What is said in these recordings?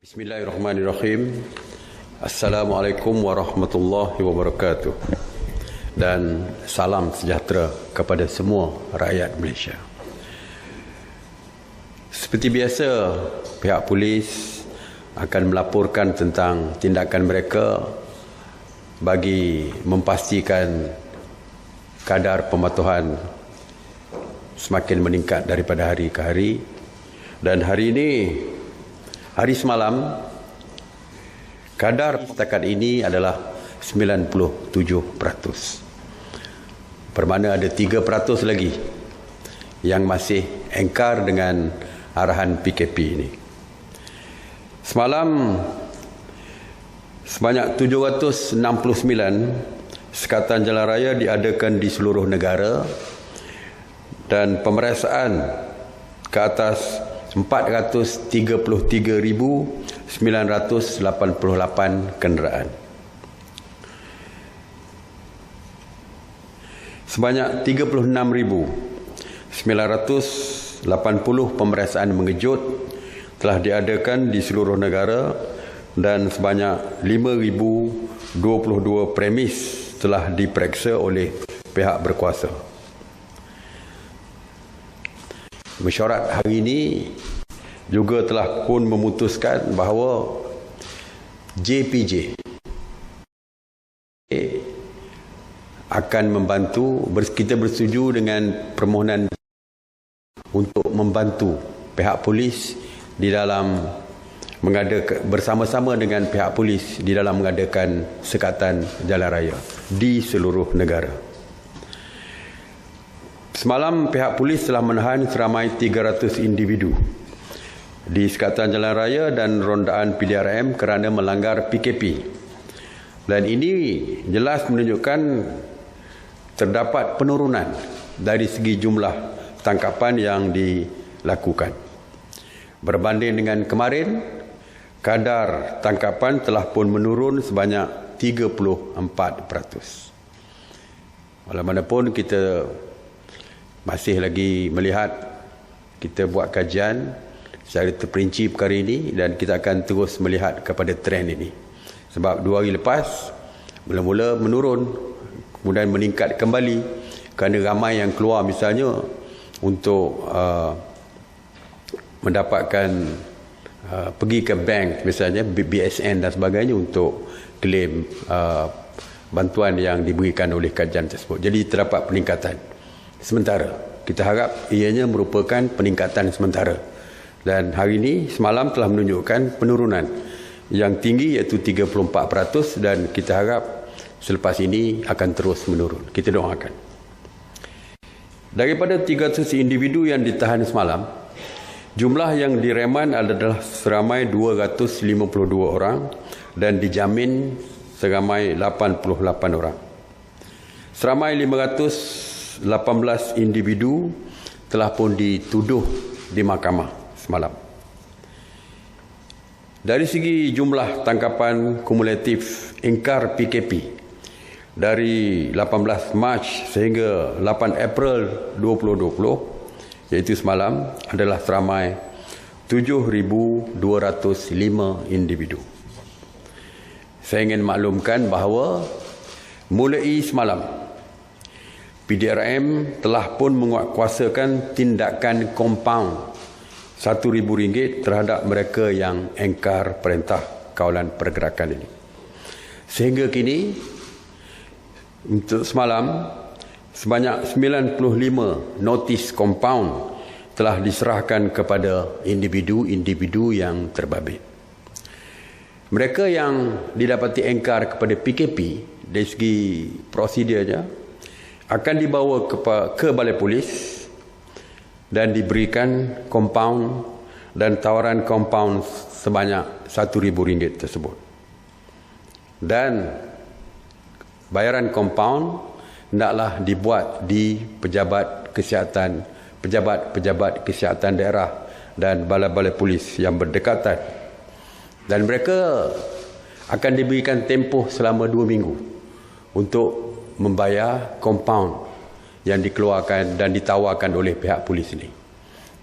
Bismillahirrahmanirrahim. Assalamualaikum warahmatullahi wabarakatuh. Dan salam sejahtera kepada semua rakyat Malaysia. Seperti biasa, pihak polis akan melaporkan tentang tindakan mereka bagi memastikan kadar pematuhan semakin meningkat daripada hari ke hari. Dan hari semalam, kadar setakat ini adalah 97%. Bermakna ada 3% lagi yang masih engkar dengan arahan PKP ini. Semalam, sebanyak 769 sekatan jalan raya diadakan di seluruh negara dan pemeriksaan ke atas 433,988 kenderaan. Sebanyak 36,980 pemeriksaan mengejut telah diadakan di seluruh negara dan sebanyak 5,022 premis telah diperiksa oleh pihak berkuasa. Mesyuarat hari ini juga telah pun memutuskan bahawa JPJ akan membantu, kita bersetuju dengan permohonan untuk membantu pihak polis di dalam mengadakan, bersama-sama dengan pihak polis di dalam mengadakan sekatan jalan raya di seluruh negara. Semalam pihak polis telah menahan seramai 300 individu di sekatan jalan raya dan rondaan PDRM kerana melanggar PKP. Dan ini jelas menunjukkan terdapat penurunan dari segi jumlah tangkapan yang dilakukan. Berbanding dengan kemarin, kadar tangkapan telah pun menurun sebanyak 34%. Walaupun kita masih lagi melihat, kita buat kajian secara terperinci perkara ini dan kita akan terus melihat kepada trend ini. Sebab 2 hari lepas mula-mula menurun, kemudian meningkat kembali kerana ramai yang keluar misalnya untuk mendapatkan pergi ke bank misalnya BSN dan sebagainya untuk claim bantuan yang diberikan oleh kajian tersebut. Jadi terdapat peningkatan sementara. Kita harap ianya merupakan peningkatan sementara. Dan hari ini semalam telah menunjukkan penurunan yang tinggi iaitu 34% dan kita harap selepas ini akan terus menurun. Kita doakan. Daripada 300 individu yang ditahan semalam, jumlah yang direman adalah seramai 252 orang dan dijamin seramai 88 orang. Seramai 518 individu telah pun dituduh di mahkamah semalam. Dari segi jumlah tangkapan kumulatif ingkar PKP dari 18 Mac sehingga 8 April 2020 iaitu semalam adalah seramai 7,205 individu. Saya ingin maklumkan bahawa mulai semalam PDRM telah pun menguatkuasakan tindakan kompaun RM1,000 terhadap mereka yang engkar perintah kawalan pergerakan ini. Sehingga kini, untuk semalam, sebanyak 95 notis kompaun telah diserahkan kepada individu-individu yang terbabit. Mereka yang didapati engkar kepada PKP dari segi prosedurnya akan dibawa ke balai polis dan diberikan kompaun dan tawaran kompaun sebanyak RM1,000 tersebut. Dan bayaran kompaun hendaklah dibuat di pejabat kesihatan daerah dan balai-balai polis yang berdekatan. Dan mereka akan diberikan tempoh selama 2 minggu untuk membayar kompaun yang dikeluarkan dan ditawarkan oleh pihak polis ini.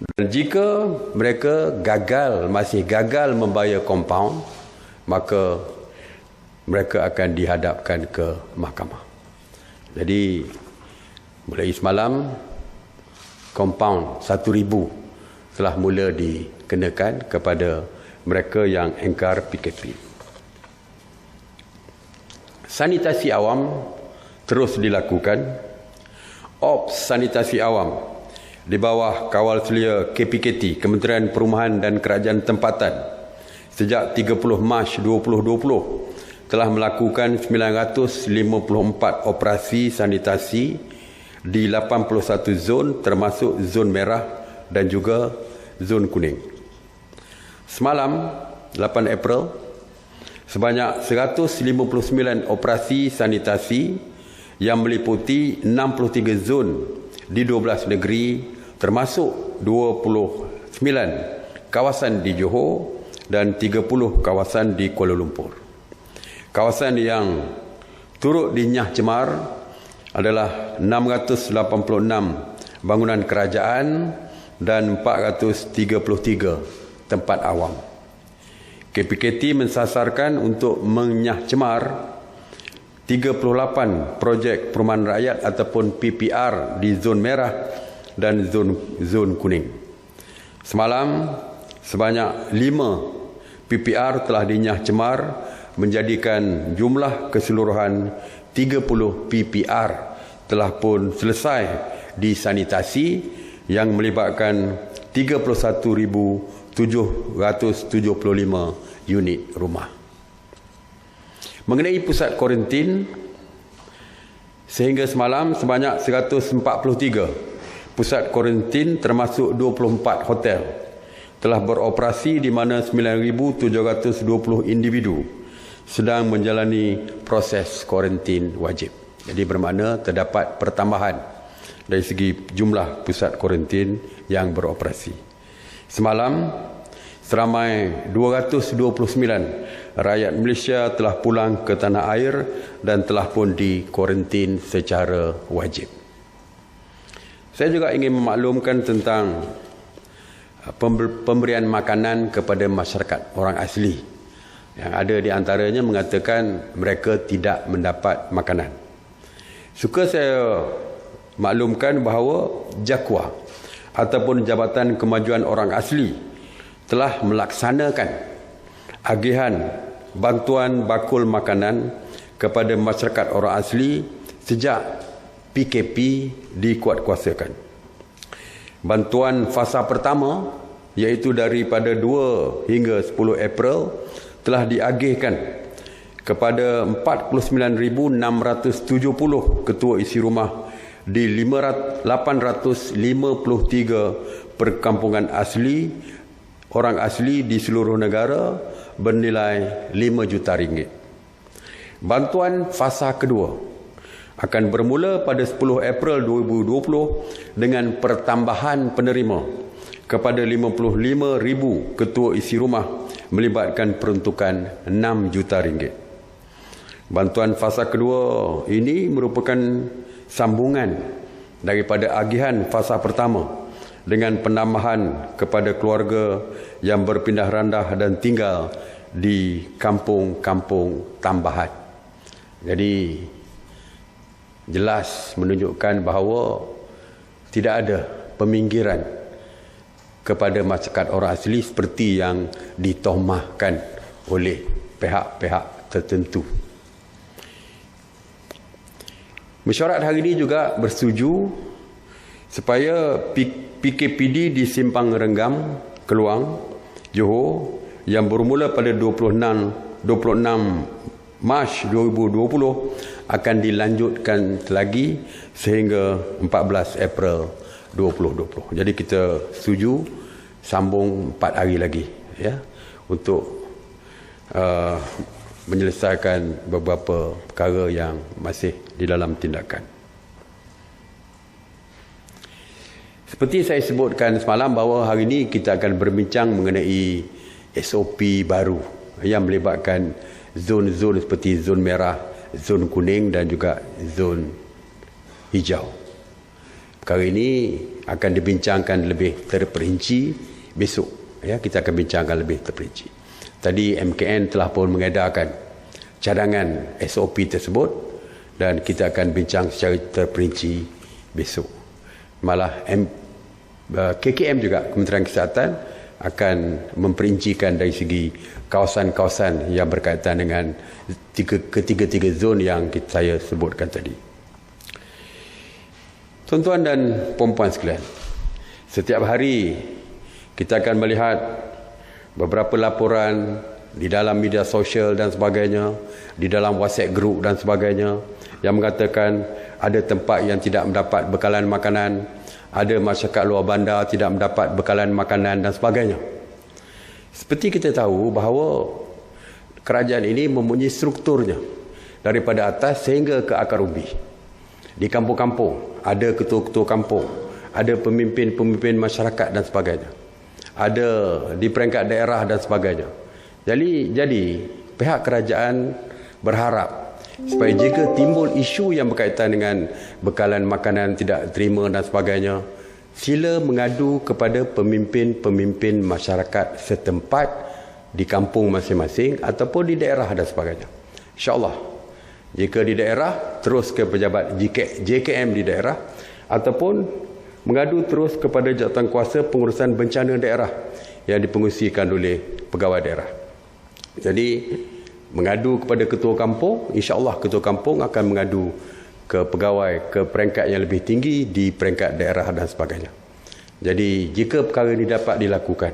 Dan jika mereka masih gagal membayar kompaun, maka mereka akan dihadapkan ke mahkamah. Jadi mulai semalam kompaun 1,000 telah mula dikenakan kepada mereka yang engkar PKP. Sanitasi awam terus dilakukan. Ops sanitasi awam di bawah kawal selia KPKT, Kementerian Perumahan dan Kerajaan Tempatan, sejak 30 Mac 2020 telah melakukan 954 operasi sanitasi di 81 zon termasuk zon merah dan juga zon kuning. Semalam 8 April, sebanyak 159 operasi sanitasi yang meliputi 63 zon di 12 negeri termasuk 29 kawasan di Johor dan 30 kawasan di Kuala Lumpur. Kawasan yang turut dinyah cemar adalah 686 bangunan kerajaan dan 433 tempat awam. KPKT mensasarkan untuk menyah cemar 38 projek perumahan rakyat ataupun PPR di zon merah dan zon kuning. Semalam sebanyak 5 PPR telah dinyah cemar, menjadikan jumlah keseluruhan 30 PPR telah pun selesai disanitasi yang melibatkan 31,775 unit rumah. Mengenai pusat kuarantin, sehingga semalam sebanyak 143 pusat kuarantin termasuk 24 hotel telah beroperasi, di mana 9,720 individu sedang menjalani proses kuarantin wajib. Jadi bermakna terdapat pertambahan dari segi jumlah pusat kuarantin yang beroperasi. Semalam seramai 229 rakyat Malaysia telah pulang ke tanah air dan telah pun dikuarantin secara wajib. Saya juga ingin memaklumkan tentang pemberian makanan kepada masyarakat orang asli. Yang ada di antaranya mengatakan mereka tidak mendapat makanan. Suka saya maklumkan bahawa JAKWA ataupun Jabatan Kemajuan Orang Asli telah melaksanakan agihan bantuan bakul makanan kepada masyarakat orang asli sejak PKP dikuatkuasakan. Bantuan fasa pertama, iaitu daripada 2 hingga 10 April, telah diagihkan kepada 49,670 ketua isi rumah di 853 perkampungan asli, orang asli di seluruh negara bernilai RM5 juta. Bantuan fasa kedua akan bermula pada 10 April 2020 dengan pertambahan penerima kepada 55,000 ketua isi rumah, melibatkan peruntukan RM6 juta. Bantuan fasa kedua ini merupakan sambungan daripada agihan fasa pertama dengan penambahan kepada keluarga yang berpindah randah dan tinggal di kampung-kampung tambahan. Jadi jelas menunjukkan bahawa tidak ada peminggiran kepada masyarakat orang asli seperti yang ditohmahkan oleh pihak-pihak tertentu. Mesyuarat hari ini juga bersetuju supaya PKPD di Simpang Renggam, Keluang, Johor yang bermula pada 26 Mac 2020 akan dilanjutkan lagi sehingga 14 April 2020. Jadi kita setuju sambung 4 hari lagi ya untuk menyelesaikan beberapa perkara yang masih di dalam tindakan. Seperti saya sebutkan semalam bahawa hari ini kita akan berbincang mengenai SOP baru yang melibatkan zon-zon seperti zon merah, zon kuning dan juga zon hijau. Perkara ini akan dibincangkan lebih terperinci besok. Ya, kita akan bincangkan lebih terperinci. Tadi MKN telah pun mengedarkan cadangan SOP tersebut dan kita akan bincang secara terperinci besok. Malah KKM juga, Kementerian Kesihatan, akan memperincikan dari segi kawasan-kawasan yang berkaitan dengan ketiga-tiga zon yang saya sebutkan tadi. Tuan-tuan dan puan-puan sekalian, setiap hari kita akan melihat beberapa laporan di dalam media sosial dan sebagainya, di dalam WhatsApp group dan sebagainya, yang mengatakan ada tempat yang tidak mendapat bekalan makanan, ada masyarakat luar bandar tidak mendapat bekalan makanan dan sebagainya. Seperti kita tahu bahawa kerajaan ini mempunyai strukturnya daripada atas sehingga ke akar umbi. Di kampung-kampung ada ketua-ketua kampung, ada pemimpin-pemimpin masyarakat dan sebagainya, ada di peringkat daerah dan sebagainya. Jadi pihak kerajaan berharap supaya jika timbul isu yang berkaitan dengan bekalan makanan tidak terima dan sebagainya, sila mengadu kepada pemimpin-pemimpin masyarakat setempat di kampung masing-masing ataupun di daerah dan sebagainya. InsyaAllah, jika di daerah, terus ke pejabat JKM di daerah, ataupun mengadu terus kepada jawatankuasa pengurusan bencana daerah yang dipengerusikan oleh pegawai daerah. Jadi, mengadu kepada ketua kampung, insya-Allah ketua kampung akan mengadu ke pegawai, ke peringkat yang lebih tinggi di peringkat daerah dan sebagainya. Jadi jika perkara ini dapat dilakukan,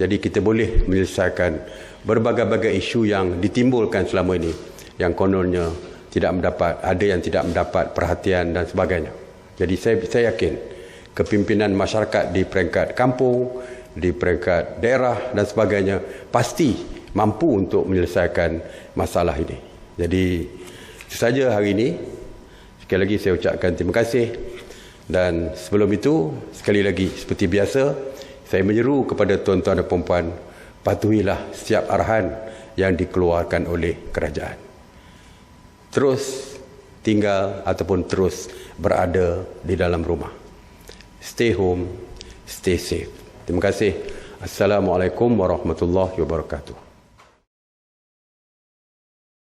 jadi kita boleh menyelesaikan berbagai-bagai isu yang ditimbulkan selama ini, yang kononnya ada yang tidak mendapat perhatian dan sebagainya. Jadi saya yakin kepimpinan masyarakat di peringkat kampung, di peringkat daerah dan sebagainya pasti mampu untuk menyelesaikan masalah ini. Jadi itu saja hari ini. Sekali lagi saya ucapkan terima kasih. Dan sebelum itu, sekali lagi seperti biasa, saya menyeru kepada tuan-tuan dan puan-puan, patuhilah setiap arahan yang dikeluarkan oleh kerajaan. Terus tinggal ataupun terus berada di dalam rumah. Stay home, stay safe. Terima kasih. Assalamualaikum warahmatullahi wabarakatuh.